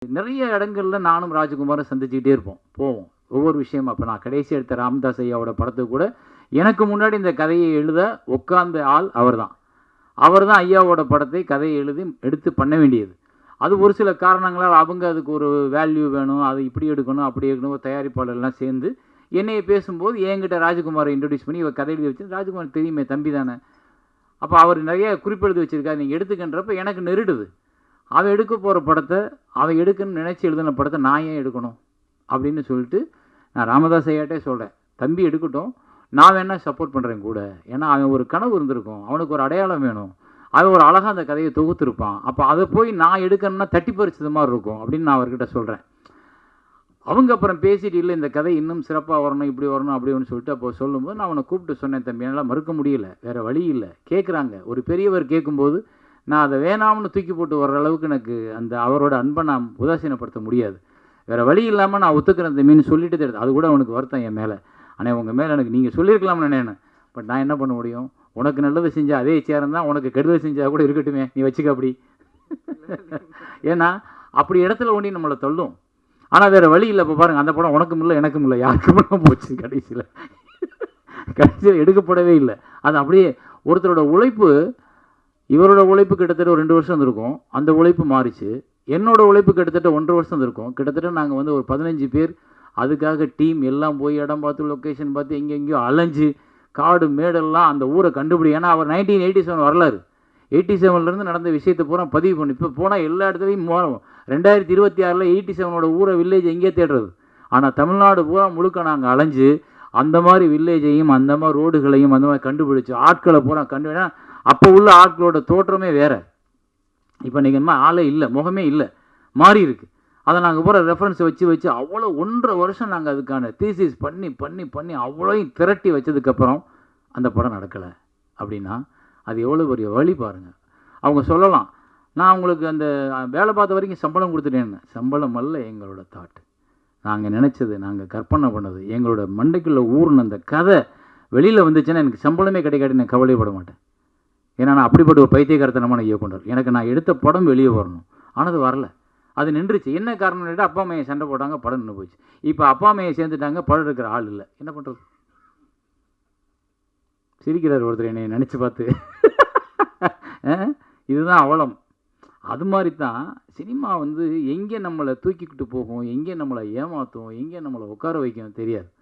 நிறைய இடங்கள்ல நானும் ராஜகுமாரும் சந்திச்சுக்கிட்டே இருப்போம், போவோம். ஒவ்வொரு விஷயமா இப்போ நான் கடைசி எடுத்த ராமதாஸ் ஐயாவோட படத்துக்கு கூட எனக்கு முன்னாடி இந்த கதையை எழுத உட்கார்ந்த ஆள் அவர்தான். அவர்தான் ஐயாவோட படத்தை கதையை எழுதி எடுத்து பண்ண வேண்டியது. அது ஒரு சில காரணங்களால் அவங்க அதுக்கு ஒரு வேல்யூ வேணும், அது இப்படி எடுக்கணும் அப்படி எடுக்கணும், தயாரிப்பாளர்லாம் சேர்ந்து என்னையை பேசும்போது என்கிட்ட ராஜகுமாரை இன்ட்ரடியூஸ் பண்ணி இவர் கதை எழுதி வச்சு, ராஜகுமார் தெரியுமே தம்பி தானே, அப்போ அவர் நிறைய குறிப்பெழுதி வச்சுருக்காரு, நீங்கள் எடுத்துக்கின்றப்ப எனக்கு நெருடுது. அவன் எடுக்க போகிற படத்தை அவன் எடுக்கணும்னு நினச்சி எழுதின படத்தை நான் ஏன் எடுக்கணும் அப்படின்னு சொல்லிட்டு நான் ராமதாஸ் ஐயாட்டே சொல்கிறேன், தம்பி எடுக்கட்டும், நான் வேணா சப்போர்ட் பண்ணுறேன் கூட. ஏன்னா அவன் ஒரு கனவு இருந்திருக்கும், அவனுக்கு ஒரு அடையாளம் வேணும், அவன் ஒரு அழகாக அந்த கதையை தொகுத்துருப்பான், அப்போ அதை போய் நான் எடுக்கணும்னா தட்டி பறிச்சது மாதிரி இருக்கும் அப்படின்னு நான் அவர்கிட்ட சொல்கிறேன். அவங்க அப்புறம் பேசிட்டு இல்லை இந்த கதை இன்னும் சிறப்பாக வரணும், இப்படி வரணும் அப்படின்னு சொல்லிட்டு அப்போ சொல்லும்போது நான் அவனை கூப்பிட்டு சொன்னேன், தம்பி என்னால் மறுக்க முடியல, வேறு வழி இல்லை, கேட்குறாங்க. ஒரு பெரியவர் கேட்கும்போது நான் அதை வேணாம்னு தூக்கி போட்டு வர்ற அளவுக்கு எனக்கு அந்த அவரோட அன்பை நான் உதாசீனப்படுத்த முடியாது. வேறு வழி இல்லாமல் நான் ஒத்துக்கிறேன் தம்பின்னு சொல்லிட்டு தான். அது கூட அவனுக்கு வருத்தம் என் மேலே, ஆனால் உங்கள் மேலே எனக்கு நீங்கள் சொல்லியிருக்கலாம்னு நினைனேன். பட் நான் என்ன பண்ண முடியும், உனக்கு நல்லது செஞ்சால் அதே சேரம் தான், உனக்கு கெடுதல் செஞ்சால் கூட இருக்கட்டுமே, நீ வச்சுக்க அப்படி. ஏன்னா அப்படி இடத்துல ஒண்டி நம்மளை தள்ளும். ஆனால் வேறு வழி இல்லை. இப்போ பாருங்கள், அந்த படம் உனக்கும் இல்லை எனக்கும் இல்லை யாருக்கும் போச்சு, கடைசியில் எடுக்கப்படவே இல்லை. அது அப்படியே ஒருத்தரோட உழைப்பு, இவரோட உழைப்பு கிட்டத்தட்ட ஒரு 2 வருஷம் இருந்திருக்கும், அந்த உழைப்பு மாறிச்சு. என்னோட உழைப்பு கிட்டத்தட்ட 1.5 வருஷம் இருக்கும். கிட்டத்தட்ட நாங்கள் வந்து ஒரு 15 பேர் அதுக்காக டீம் எல்லாம் போய் இடம் பார்த்து லொக்கேஷன் பார்த்து எங்கெங்கேயோ அலைஞ்சு காடு மேடெல்லாம் அந்த ஊரை கண்டுபிடி. ஏன்னா அவர் 1987 வரலாறு, 87லேருந்து நடந்த விஷயத்தை பூரா பதிவு பண்ணி இப்போ போனால் எல்லா இடத்துலையும் 2026 87ஓட ஊரை வில்லேஜ் எங்கேயே தேடுறது. ஆனால் தமிழ்நாடு பூரா முழுக்க நாங்கள் அலைஞ்சு அந்த மாதிரி வில்லேஜையும் அந்த மாதிரி ரோடுகளையும் அந்த மாதிரி கண்டுபிடிச்சி ஆட்களை பூரா கண்டுபிடினா அப்போ உள்ள ஆட்களோட தோற்றமே வேறு. இப்போ நீங்கள் ஆளே இல்லை, முகமே இல்லை, மாறி இருக்குது. அதை நாங்கள் பூரா ரெஃபரன்ஸ் வச்சு அவ்வளோ 1.5 வருஷம் நாங்கள் அதுக்கான தீசிஸ் பண்ணி பண்ணி பண்ணி அவ்வளோயும் திரட்டி வச்சதுக்கப்புறம் அந்த படம் நடக்கலை அப்படின்னா அது எவ்வளோ பெரிய வழி பாருங்கள். அவங்க சொல்லலாம், நான் உங்களுக்கு அந்த வேலை பார்த்த வரைக்கும் சம்பளம் கொடுத்துட்டேன்னு. சம்பளம் அல்ல எங்களோட தாட், நாங்கள் நினச்சது, நாங்கள் கற்பனை பண்ணது, எங்களோட மண்டைக்குள்ளே ஊர்ன அந்த கதை வெளியில் வந்துச்சுன்னா எனக்கு சம்பளமே கிடைக்காது, நான் கவலைப்பட மாட்டேன். ஏன்னா நான் அப்படிப்பட்ட ஒரு பைத்தியக்காரத்தனமான இயக்குனர். எனக்கு நான் எடுத்த படம் வெளியே வரணும், ஆனால் அது வரல, அது நின்றுச்சு. என்ன காரணம் கேட்டால் அப்பா அம்மையை சண்டை போட்டாங்க, படம் நின்று போச்சு. இப்போ அப்பா அம்மையை சேர்ந்துட்டாங்க, படம் இருக்கிற ஆள் இல்லை, என்ன பண்ணுறது? சிரிக்கிறார் ஒருத்தர் என்னை நினச்சி பார்த்து. இதுதான் அவலம். அது மாதிரி தான் சினிமா வந்து எங்கே நம்மளை தூக்கிக்கிட்டு போகும், எங்கே நம்மளை ஏமாற்றும், எங்கே நம்மளை உட்கார வைக்கும் தெரியாது.